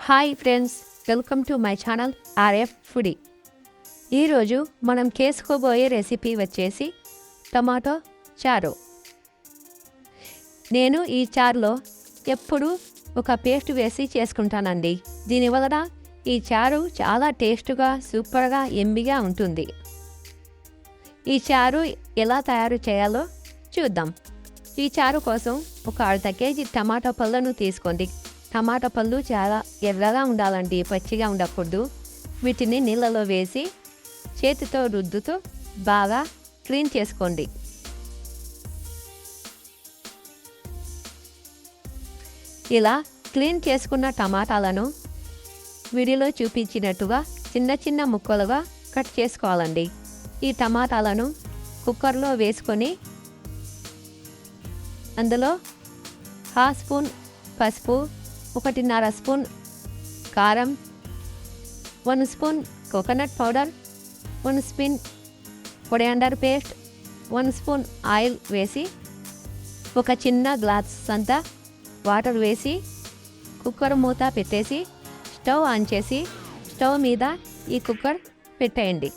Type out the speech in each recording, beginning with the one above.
Hi friends, welcome to my channel RF foodie. ఈరోజు మనం చేసుకోబోయే రెసిపీ వచ్చేసి టమాటో చారు. నేను ఈ చారులో ఎప్పుడు ఒక పేస్ట్ వేసి చేసుకుంటానండి. దీనివల్ల ఈ చారు చాలా టేస్ట్గా, సూపర్గా, ఎమ్మిగా ఉంటుంది. ఈ చారు ఎలా తయారు చేయాలో చూద్దాం. ఈ చారు కోసం ఒక అర్ధ కేజీ టమాటో పళ్ళను తీసుకోండి. టమాటా పళ్ళు చాలా ఎర్రగా ఉండాలండి, పచ్చిగా ఉండకూడదు. వీటిని నీళ్ళలో వేసి చేతితో రుద్దుతూ బాగా క్లీన్ చేసుకోండి. ఇలా క్లీన్ చేసుకున్న టమాటాలను వీడియోలో చూపించినట్టుగా చిన్న చిన్న ముక్కలుగా కట్ చేసుకోవాలండి. ఈ టమాటాలను కుక్కర్లో వేసుకొని అందులో 1/2 స్పూన్ పసుపు, 1.5 స్పూన్ కారం, 1 spoon coconut powder, 1 spoon coriander paste, 1 spoon oil వేసి ఒక చిన్న గ్లాస్ అంతా వాటర్ వేసి కుక్కర్ మూత పెట్టేసి స్టవ్ ఆన్ చేసి స్టవ్ మీద ఈ కుక్కర్ పెట్టేయండి.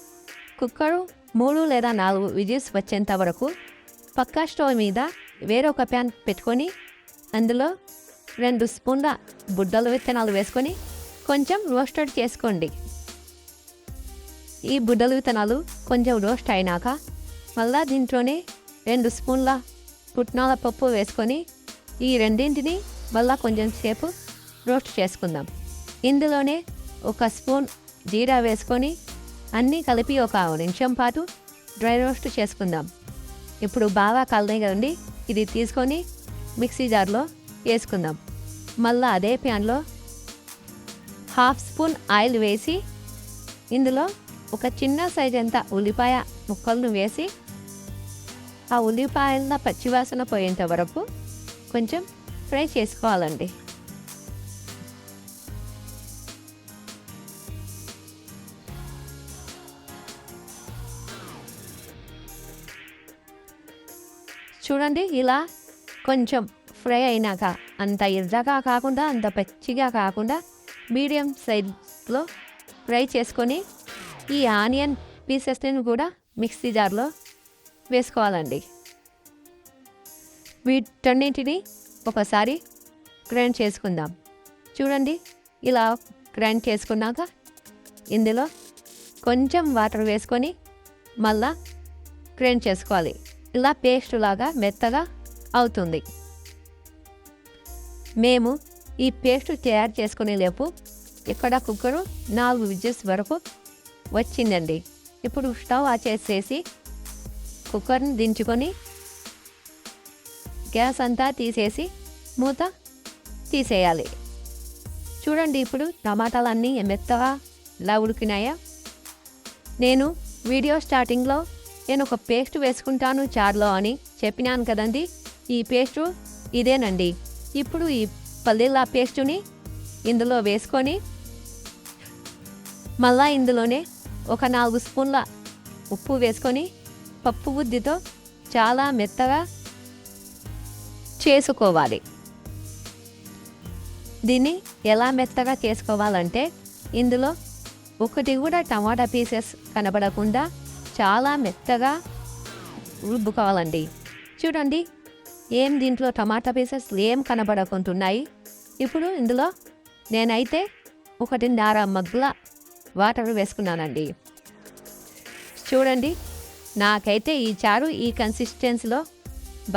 కుక్కరు 3 లేదా 4 విజిల్స్ వచ్చేంత వరకు పక్కా స్టవ్ మీద వేరొక ప్యాన్ పెట్టుకొని అందులో 2 స్పూన్ల బుడ్డల విత్తనాలు వేసుకొని కొంచెం రోస్టెడ్ చేసుకోండి. ఈ బుడ్డల విత్తనాలు కొంచెం రోస్ట్ అయినాక మళ్ళా దీంట్లోనే 2 స్పూన్ల పుట్నాల పప్పు వేసుకొని ఈ రెండింటిని మళ్ళా కొంచెం సేపు రోస్ట్ చేసుకుందాం. ఇందులోనే 1 స్పూన్ జీరా వేసుకొని అన్నీ కలిపి ఒక నిమిషం పాటు డ్రై రోస్ట్ చేసుకుందాం. ఇప్పుడు బాగా కలయి కదండి, ఇది తీసుకొని మిక్సీ జార్లో వేసుకుందాం. మళ్ళీ అదే ప్యాన్లో 1/2 స్పూన్ ఆయిల్ వేసి ఇందులో ఒక చిన్న సైజ్ అంత ఉల్లిపాయ ముక్కలను వేసి ఆ ఉల్లిపాయల పచ్చివాసన పోయేంత వరకు కొంచెం ఫ్రై చేసుకోవాలండి. చూడండి, ఇలా కొంచెం ఫ్రై అయినాక అంత ఎర్రగా కాకుండా అంత పచ్చిగా కాకుండా మీడియం సైజ్లో ఫ్రై చేసుకొని ఈ ఆనియన్ పీసెస్ని కూడా మిక్సీ జార్లో వేసుకోవాలండి. వీటన్నింటిని ఒకసారి గ్రైండ్ చేసుకుందాం. చూడండి, ఇలా గ్రైండ్ చేసుకున్నాక ఇందులో కొంచెం వాటర్ వేసుకొని మళ్ళా గ్రైండ్ చేసుకోవాలి. ఇలా పేస్ట్ లాగా మెత్తగా అవుతుంది. మేము ఈ పేస్ట్ తయారు చేసుకునే లేపు ఇక్కడ కుక్కరు 4 విజిల్స్ వరకు వచ్చిందండి. ఇప్పుడు స్టవ్ ఆన్ చేసేసి కుక్కర్ని దించుకొని గ్యాస్ అంతా తీసేసి మూత తీసేయాలి. చూడండి, ఇప్పుడు టమాటాలన్నీ మెత్తగా ఇలా ఉడికినాయా. నేను వీడియో స్టార్టింగ్లో నేను ఒక పేస్ట్ వేసుకుంటాను చారులో అని చెప్పినాను కదండి. ఈ పేస్టు ఇదేనండి. ఇప్పుడు ఈ పల్లీల పేస్టుని ఇందులో వేసుకొని మళ్ళా ఇందులోనే ఒక 4 స్పూన్ల ఉప్పు వేసుకొని పప్పు బుద్దితో చాలా మెత్తగా చేసుకోవాలి. దీన్ని ఎలా మెత్తగా చేసుకోవాలంటే ఇందులో ఒకటి కూడా టమాటా పీసెస్ కనబడకుండా చాలా మెత్తగా రుబ్బుకోవాలండి. చూడండి, దీంట్లో టమాటా పీసెస్ ఏం కనబడకుంటున్నాయి. ఇప్పుడు ఇందులో నేనైతే 1.5 మగ్గుల వాటర్ వేసుకున్నానండి. చూడండి, నాకైతే ఈ చారు ఈ కన్సిస్టెన్సీలో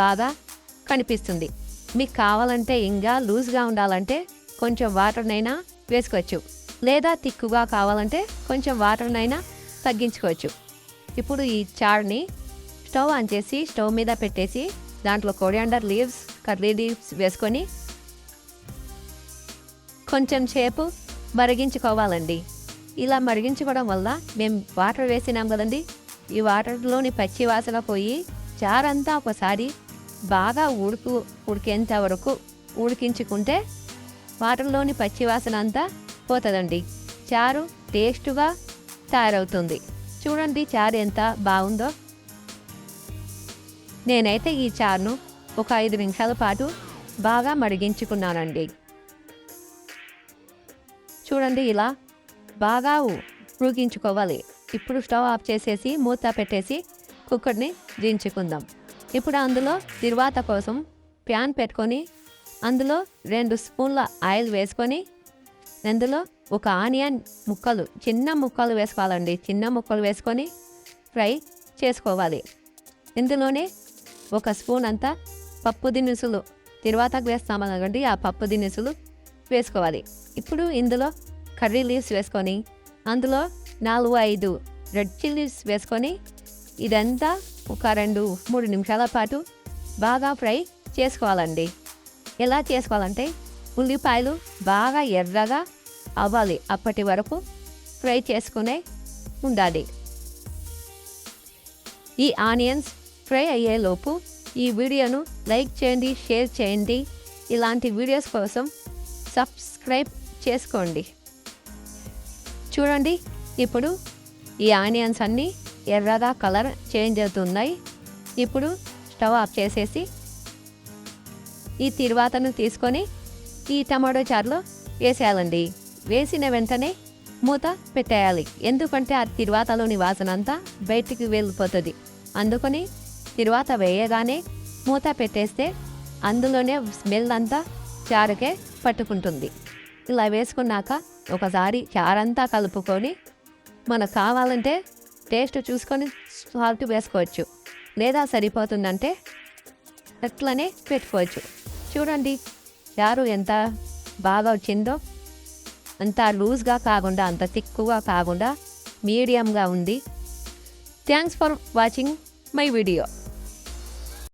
బాగా కనిపిస్తుంది. మీకు కావాలంటే ఇంకా లూజ్గా ఉండాలంటే కొంచెం వాటర్నైనా వేసుకోవచ్చు, లేదా తిక్కుగా కావాలంటే కొంచెం వాటర్నైనా తగ్గించుకోవచ్చు. ఇప్పుడు ఈ చారుని స్టవ్ ఆన్ చేసి స్టవ్ మీద పెట్టేసి దాంట్లో కొరియాండర్ లీవ్స్, కర్రీ లీవ్స్ వేసుకొని కొంచెం సేపు మరిగించుకోవాలండి. ఇలా మరిగించుకోవడం వల్ల మేము వాటర్ వేసినాం కదండి, ఈ వాటర్లోని పచ్చి వాసన పోయి చారంతా ఒకసారి బాగా ఉడికేంత వరకు ఉడికించుకుంటే వాటర్లోని పచ్చి వాసన అంతా పోతుందండి. చారు టేస్టుగా తయారవుతుంది. చూడండి, చారు ఎంత బాగుందో. నేనైతే ఈ చారును ఒక 5 నిమిషాల పాటు బాగా మరిగించుకున్నానండి. చూడండి ఇలా బాగా ఉడికించుకోవాలి. ఇప్పుడు స్టవ్ ఆఫ్ చేసేసి మూత పెట్టేసి కుక్కర్ని దించుకుందాం. ఇప్పుడు అందులో తిరువాత కోసం ప్యాన్ పెట్టుకొని అందులో 2 స్పూన్ల ఆయిల్ వేసుకొని అందులో ఒక ఆనియన్ ముక్కలు చిన్న ముక్కలు వేసుకోవాలండి. చిన్న ముక్కలు వేసుకొని ఫ్రై చేసుకోవాలి. ఇందులోనే 1 స్పూన్ అంతా పప్పు దినుసులు తిరువాతకు వేస్తామనకండి, ఆ పప్పు దినుసులు వేసుకోవాలి. ఇప్పుడు ఇందులో కర్రీ లీవ్స్ వేసుకొని అందులో 4-5 రెడ్ చిల్లీస్ వేసుకొని ఇదంతా ఒక 2-3 నిమిషాల పాటు బాగా ఫ్రై చేసుకోవాలండి. ఎలా చేసుకోవాలంటే ఉల్లిపాయలు బాగా ఎర్రగా అవ్వాలి, అప్పటి వరకు ఫ్రై చేసుకునే ఉండాలి. ఈ ఆనియన్స్ ఫ్రై అయ్యేలోపు ఈ వీడియోను లైక్ చేయండి, షేర్ చేయండి. ఇలాంటి వీడియోస్ కోసం సబ్స్క్రైబ్ చేసుకోండి. చూడండి ఇప్పుడు ఈ ఆనియన్స్ అన్నీ ఎర్రగా కలర్ చేంజ్ అవుతున్నాయి. ఇప్పుడు స్టవ్ ఆఫ్ చేసేసి ఈ తిరువాతను తీసుకొని ఈ టమాటో చారులో వేసేయాలండి. వేసిన వెంటనే మూత పెట్టేయాలి. ఎందుకంటే ఆ తిరువాతలోని వాసన అంతా బయటికి వెళ్ళిపోతుంది. అందుకని తిరువాత వేయగానే మూత పెట్టేస్తే అందులోనే స్మెల్ అంతా చారుకే పట్టుకుంటుంది. ఇలా వేసుకున్నాక ఒకసారి చారంతా కలుపుకొని మనకు కావాలంటే టేస్ట్ చూసుకొని సాల్ట్ వేసుకోవచ్చు, లేదా సరిపోతుందంటే అట్లనే పెట్టుకోవచ్చు. చూడండి చారు ఎంత బాగా వచ్చిందో. అంత లూజ్గా కాకుండా అంత థిక్గా కాకుండా మీడియంగా ఉంది. Thanks for watching my video.